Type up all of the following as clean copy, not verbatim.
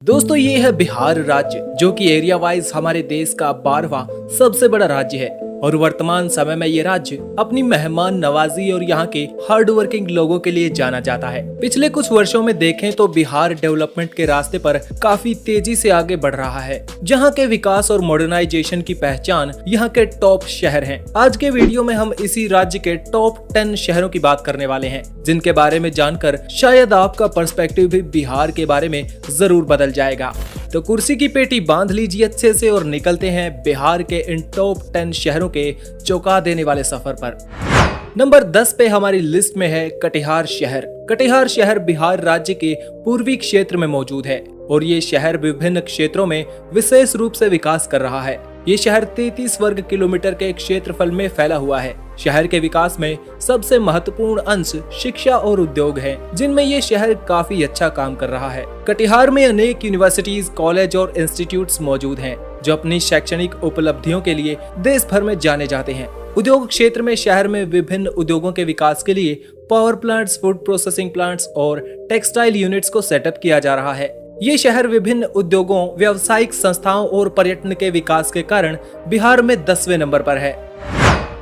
दोस्तों ये है बिहार राज्य, जो कि एरिया वाइज हमारे देश का 12वां सबसे बड़ा राज्य है और वर्तमान समय में ये राज्य अपनी मेहमान नवाजी और यहाँ के हार्ड वर्किंग लोगों के लिए जाना जाता है। पिछले कुछ वर्षों में देखें तो बिहार डेवलपमेंट के रास्ते पर काफी तेजी से आगे बढ़ रहा है, जहाँ के विकास और मॉडर्नाइजेशन की पहचान यहाँ के टॉप शहर हैं। आज के वीडियो में हम इसी राज्य के टॉप 10 शहरों की बात करने वाले हैं, जिनके बारे में जानकर शायद आपका पर्सपेक्टिव भी बिहार के बारे में जरूर बदल जाएगा। तो कुर्सी की पेटी बांध लीजिए अच्छे से और निकलते हैं बिहार के इन टॉप 10 शहरों के चौंका देने वाले सफर पर। नंबर 10 पे हमारी लिस्ट में है कटिहार शहर। कटिहार शहर बिहार राज्य के पूर्वी क्षेत्र में मौजूद है और ये शहर विभिन्न क्षेत्रों में विशेष रूप से विकास कर रहा है। ये शहर 33 वर्ग किलोमीटर के क्षेत्रफल में फैला हुआ है। शहर के विकास में सबसे महत्वपूर्ण अंश शिक्षा और उद्योग है, जिनमें ये शहर काफी अच्छा काम कर रहा है। कटिहार में अनेक यूनिवर्सिटीज, कॉलेज और इंस्टीट्यूट्स मौजूद हैं, जो अपनी शैक्षणिक उपलब्धियों के लिए देश भर में जाने जाते हैं। उद्योग क्षेत्र में शहर में विभिन्न उद्योगों के विकास के लिए power plants, food processing plants और टेक्सटाइल यूनिट्स को सेटअप किया जा रहा है। ये शहर विभिन्न उद्योगों, व्यावसायिक संस्थाओं और पर्यटन के विकास के कारण बिहार में 10वें नंबर पर है।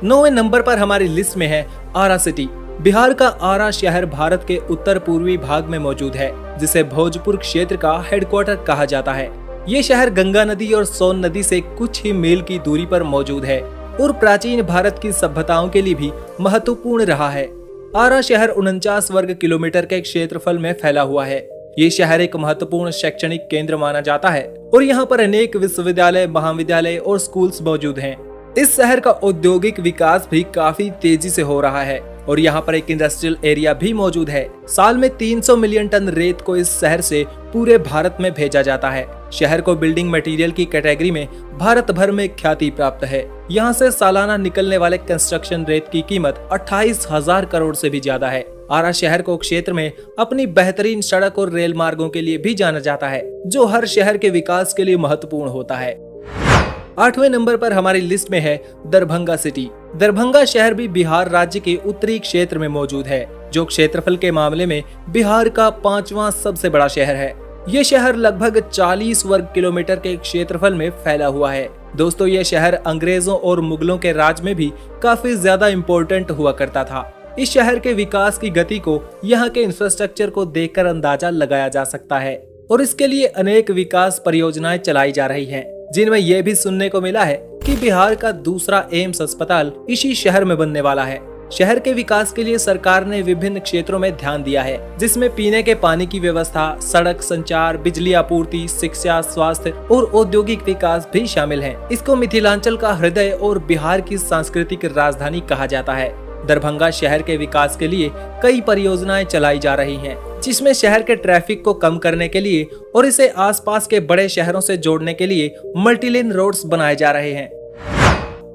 9वें नंबर पर हमारी लिस्ट में है आरा सिटी। बिहार का आरा शहर भारत के उत्तर पूर्वी भाग में मौजूद है, जिसे भोजपुर क्षेत्र का हेडक्वार्टर कहा जाता है। ये शहर गंगा नदी और सोन नदी से कुछ ही मील की दूरी पर मौजूद है और प्राचीन भारत की सभ्यताओं के लिए भी महत्वपूर्ण रहा है। आरा शहर 49 वर्ग किलोमीटर के क्षेत्रफल में फैला हुआ है। ये शहर एक महत्वपूर्ण शैक्षणिक केंद्र माना जाता है और यहाँ पर अनेक विश्वविद्यालय, महाविद्यालय और स्कूल्स मौजूद हैं। इस शहर का औद्योगिक विकास भी काफी तेजी से हो रहा है और यहाँ पर एक इंडस्ट्रियल एरिया भी मौजूद है। साल में 300 मिलियन टन रेत को इस शहर से पूरे भारत में भेजा जाता है। शहर को बिल्डिंग मटेरियल की कैटेगरी में भारत भर में ख्याति प्राप्त है। यहाँ से सालाना निकलने वाले कंस्ट्रक्शन रेत की कीमत 28,000 करोड़ से भी ज्यादा है। आरा शहर को क्षेत्र में अपनी बेहतरीन सड़क और रेल मार्गों के लिए भी जाना जाता है, जो हर शहर के विकास के लिए महत्वपूर्ण होता है। 8वें नंबर पर हमारी लिस्ट में है दरभंगा सिटी। दरभंगा शहर भी बिहार राज्य के उत्तरी क्षेत्र में मौजूद है, जो क्षेत्रफल के मामले में बिहार का 5वां सबसे बड़ा शहर है। ये शहर लगभग 40 वर्ग किलोमीटर के क्षेत्रफल में फैला हुआ है। दोस्तों, ये शहर अंग्रेजों और मुगलों के राज में भी काफी ज्यादा इम्पोर्टेंट हुआ करता था। इस शहर के विकास की गति को यहाँ के इंफ्रास्ट्रक्चर को देखकर अंदाजा लगाया जा सकता है और इसके लिए अनेक विकास परियोजनाएं चलाई जा रही हैं, जिनमें यह भी सुनने को मिला है कि बिहार का दूसरा एम्स अस्पताल इसी शहर में बनने वाला है। शहर के विकास के लिए सरकार ने विभिन्न क्षेत्रों में ध्यान दिया है, जिसमें पीने के पानी की व्यवस्था, सड़क संचार, बिजली आपूर्ति, शिक्षा, स्वास्थ्य और औद्योगिक विकास भी शामिल है। इसको मिथिलांचल का हृदय और बिहार की सांस्कृतिक राजधानी कहा जाता है। दरभंगा शहर के विकास के लिए कई परियोजनाएं चलाई जा रही हैं, जिसमें शहर के ट्रैफिक को कम करने के लिए और इसे आसपास के बड़े शहरों से जोड़ने के लिए मल्टीलेन रोड्स बनाए जा रहे हैं।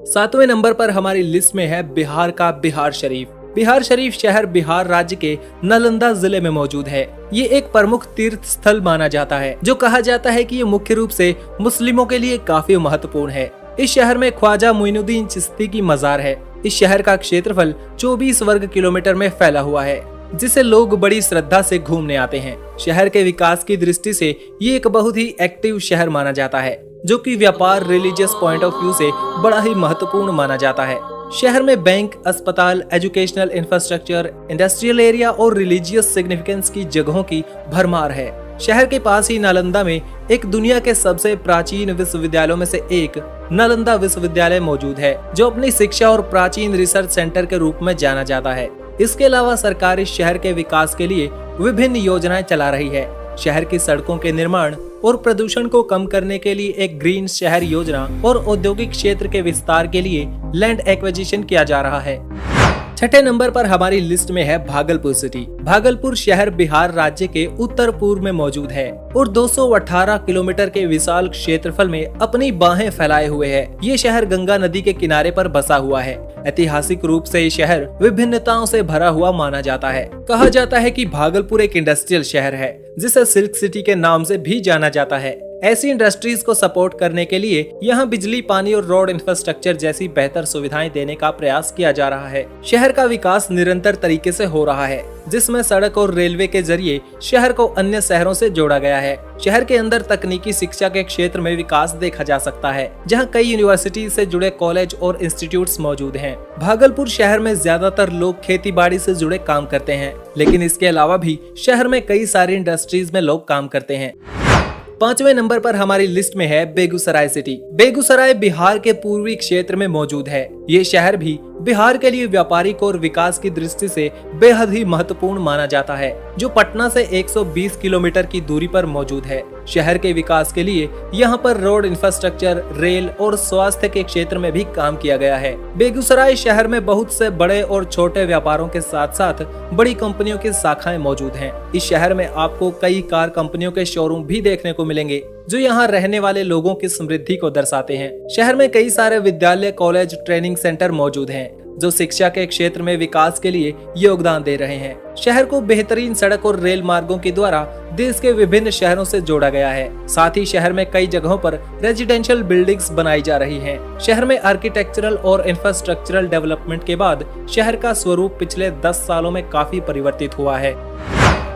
7वें नंबर पर हमारी लिस्ट में है बिहार का बिहार शरीफ। बिहार शरीफ शहर बिहार राज्य के नालंदा जिले में मौजूद है। ये एक प्रमुख तीर्थ स्थल माना जाता है, जो कहा जाता है कि ये मुख्य रूप से मुस्लिमों के लिए काफी महत्वपूर्ण है। इस शहर में ख्वाजा मोइनुद्दीन चिश्ती की मजार है। इस शहर का क्षेत्रफल 24 वर्ग किलोमीटर में फैला हुआ है, जिसे लोग बड़ी श्रद्धा से घूमने आते हैं। शहर के विकास की दृष्टि से ये एक बहुत ही एक्टिव शहर माना जाता है, जो कि व्यापार, रिलीजियस पॉइंट ऑफ व्यू से बड़ा ही महत्वपूर्ण माना जाता है। शहर में बैंक, अस्पताल, एजुकेशनल इंफ्रास्ट्रक्चर, इंडस्ट्रियल एरिया और रिलीजियस सिग्निफिकेंस की जगहों की भरमार है। शहर के पास ही नालंदा में एक दुनिया के सबसे प्राचीन विश्वविद्यालयों में से एक नालंदा विश्वविद्यालय मौजूद है, जो अपनी शिक्षा और प्राचीन रिसर्च सेंटर के रूप में जाना जाता है। इसके अलावा सरकार इस शहर के विकास के लिए विभिन्न योजनाएं चला रही है। शहर की सड़कों के निर्माण और प्रदूषण को कम करने के लिए एक ग्रीन शहर योजना और औद्योगिक क्षेत्र के विस्तार के लिए लैंड एक्विजिशन किया जा रहा है। 6ठे नंबर पर हमारी लिस्ट में है भागलपुर सिटी। भागलपुर शहर बिहार राज्य के उत्तर पूर्व में मौजूद है और 218 किलोमीटर के विशाल क्षेत्रफल में अपनी बाहें फैलाए हुए है। ये शहर गंगा नदी के किनारे पर बसा हुआ है। ऐतिहासिक रूप से ये शहर विभिन्नताओं से भरा हुआ माना जाता है। कहा जाता है कि भागलपुर एक इंडस्ट्रियल शहर है, जिसे सिल्क सिटी के नाम से भी जाना जाता है। ऐसी इंडस्ट्रीज को सपोर्ट करने के लिए यहाँ बिजली, पानी और रोड इंफ्रास्ट्रक्चर जैसी बेहतर सुविधाएं देने का प्रयास किया जा रहा है। शहर का विकास निरंतर तरीके से हो रहा है, जिसमें सड़क और रेलवे के जरिए शहर को अन्य शहरों से जोड़ा गया है। शहर के अंदर तकनीकी शिक्षा के क्षेत्र में विकास देखा जा सकता है, जहां कई यूनिवर्सिटी से जुड़े कॉलेज और इंस्टीट्यूट्स मौजूद हैं। भागलपुर शहर में ज्यादातर लोग खेती बाड़ी से जुड़े काम करते हैं, लेकिन इसके अलावा भी शहर में कई सारी इंडस्ट्रीज में लोग काम करते हैं। 5वें नंबर पर हमारी लिस्ट में है बेगूसराय सिटी। बेगूसराय बिहार के पूर्वी क्षेत्र में मौजूद है। ये शहर भी बिहार के लिए व्यापारिक और विकास की दृष्टि से बेहद ही महत्वपूर्ण माना जाता है, जो पटना से 120 किलोमीटर की दूरी पर मौजूद है। शहर के विकास के लिए यहाँ पर रोड इंफ्रास्ट्रक्चर, रेल और स्वास्थ्य के क्षेत्र में भी काम किया गया है। बेगूसराय शहर में बहुत से बड़े और छोटे व्यापारों के साथ साथ बड़ी कंपनियों की शाखाएं मौजूद हैं। इस शहर में आपको कई कार कंपनियों के शोरूम भी देखने को मिलेंगे, जो यहाँ रहने वाले लोगों की समृद्धि को दर्शाते हैं। शहर में कई सारे विद्यालय, कॉलेज, ट्रेनिंग सेंटर मौजूद हैं, जो शिक्षा के क्षेत्र में विकास के लिए योगदान दे रहे हैं। शहर को बेहतरीन सड़क और रेल मार्गों के द्वारा देश के विभिन्न शहरों से जोड़ा गया है। साथ ही शहर में कई जगहों पर रेजिडेंशियल बिल्डिंग्स बनाई जा रही हैं। शहर में आर्किटेक्चरल और इंफ्रास्ट्रक्चरल डेवलपमेंट के बाद शहर का स्वरूप पिछले 10 सालों में काफी परिवर्तित हुआ है।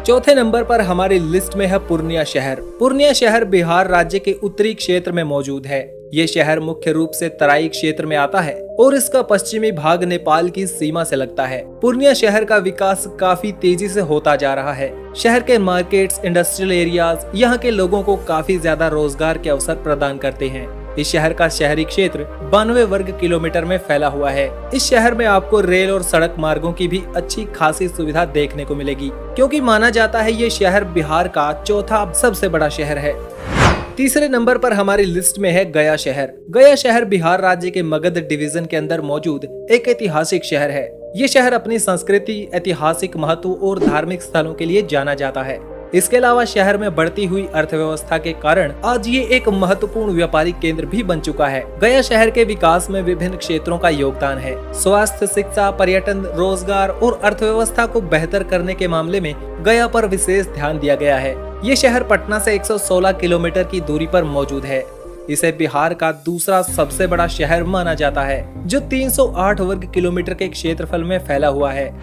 चौथे नंबर पर हमारी लिस्ट में है पूर्णिया शहर। पूर्णिया शहर बिहार राज्य के उत्तरी क्षेत्र में मौजूद है। ये शहर मुख्य रूप से तराई क्षेत्र में आता है और इसका पश्चिमी भाग नेपाल की सीमा से लगता है। पूर्णिया शहर का विकास काफी तेजी से होता जा रहा है। शहर के मार्केट्स, इंडस्ट्रियल एरियाज यहाँ के लोगों को काफी ज्यादा रोजगार के अवसर प्रदान करते हैं। इस शहर का शहरी क्षेत्र 92 वर्ग किलोमीटर में फैला हुआ है। इस शहर में आपको रेल और सड़क मार्गों की भी अच्छी खासी सुविधा देखने को मिलेगी, क्योंकि माना जाता है ये शहर बिहार का चौथा सबसे बड़ा शहर है। तीसरे नंबर पर हमारी लिस्ट में है गया शहर। गया शहर बिहार राज्य के मगध डिवीजन के अंदर मौजूद एक ऐतिहासिक शहर है। ये शहर अपनी संस्कृति, ऐतिहासिक महत्व और धार्मिक स्थलों के लिए जाना जाता है। इसके अलावा शहर में बढ़ती हुई अर्थव्यवस्था के कारण आज ये एक महत्वपूर्ण व्यापारिक केंद्र भी बन चुका है। गया शहर के विकास में विभिन्न क्षेत्रों का योगदान है। स्वास्थ्य, शिक्षा, पर्यटन, रोजगार और अर्थव्यवस्था को बेहतर करने के मामले में गया पर विशेष ध्यान दिया गया है। ये शहर पटना से 116 किलोमीटर की दूरी पर मौजूद है। इसे बिहार का दूसरा सबसे बड़ा शहर माना जाता है, जो 308 वर्ग किलोमीटर के क्षेत्रफल में फैला हुआ है।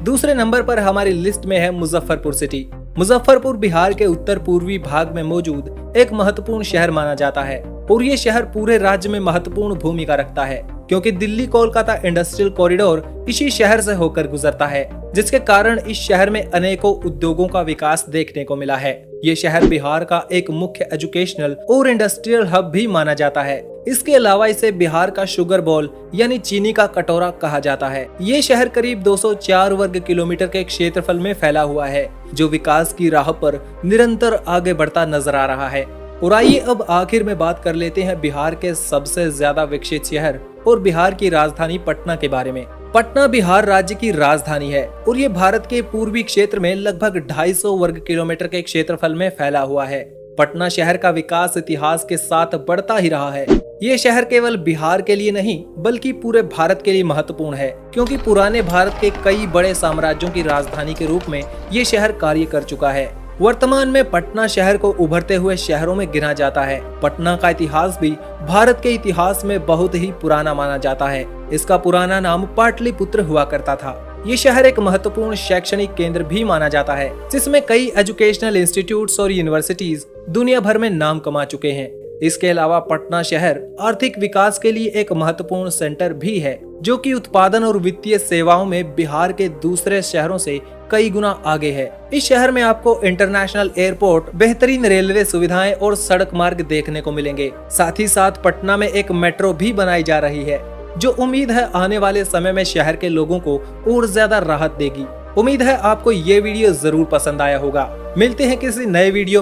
दूसरे नंबर पर हमारी लिस्ट में है मुजफ्फरपुर सिटी। मुजफ्फरपुर बिहार के उत्तर पूर्वी भाग में मौजूद एक महत्वपूर्ण शहर माना जाता है और ये शहर पूरे राज्य में महत्वपूर्ण भूमिका रखता है, क्योंकि दिल्ली कोलकाता इंडस्ट्रियल कॉरिडोर इसी शहर से होकर गुजरता है, जिसके कारण इस शहर में अनेकों उद्योगों का विकास देखने को मिला है। ये शहर बिहार का एक मुख्य एजुकेशनल और इंडस्ट्रियल हब भी माना जाता है। इसके अलावा इसे बिहार का शुगर बॉल यानी चीनी का कटोरा कहा जाता है। ये शहर करीब 204 वर्ग किलोमीटर के क्षेत्रफल में फैला हुआ है, जो विकास की राह पर निरंतर आगे बढ़ता नजर आ रहा है। और आइए अब आखिर में बात कर लेते हैं बिहार के सबसे ज्यादा विकसित शहर और बिहार की राजधानी पटना के बारे में। पटना बिहार राज्य की राजधानी है और ये भारत के पूर्वी क्षेत्र में लगभग 250 वर्ग किलोमीटर के क्षेत्रफल में फैला हुआ है। पटना शहर का विकास इतिहास के साथ बढ़ता ही रहा है। ये शहर केवल बिहार के लिए नहीं बल्कि पूरे भारत के लिए महत्वपूर्ण है, क्योंकि पुराने भारत के कई बड़े साम्राज्यों की राजधानी के रूप में ये शहर कार्य कर चुका है। वर्तमान में पटना शहर को उभरते हुए शहरों में गिना जाता है। पटना का इतिहास भी भारत के इतिहास में बहुत ही पुराना माना जाता है। इसका पुराना नाम पाटलिपुत्र हुआ करता था। ये शहर एक महत्वपूर्ण शैक्षणिक केंद्र भी माना जाता है, जिसमें कई एजुकेशनल इंस्टीट्यूट्स और यूनिवर्सिटीज दुनिया भर में नाम कमा चुके हैं। इसके अलावा पटना शहर आर्थिक विकास के लिए एक महत्वपूर्ण सेंटर भी है, जो कि उत्पादन और वित्तीय सेवाओं में बिहार के दूसरे शहरों से कई गुना आगे है। इस शहर में आपको इंटरनेशनल एयरपोर्ट, बेहतरीन रेलवे सुविधाएं और सड़क मार्ग देखने को मिलेंगे। साथ ही साथ पटना में एक मेट्रो भी बनाई जा रही है, जो उम्मीद है आने वाले समय में शहर के लोगों को और ज्यादा राहत देगी। उम्मीद है आपको ये वीडियो जरूर पसंद आया होगा। मिलते हैं किसी नए वीडियो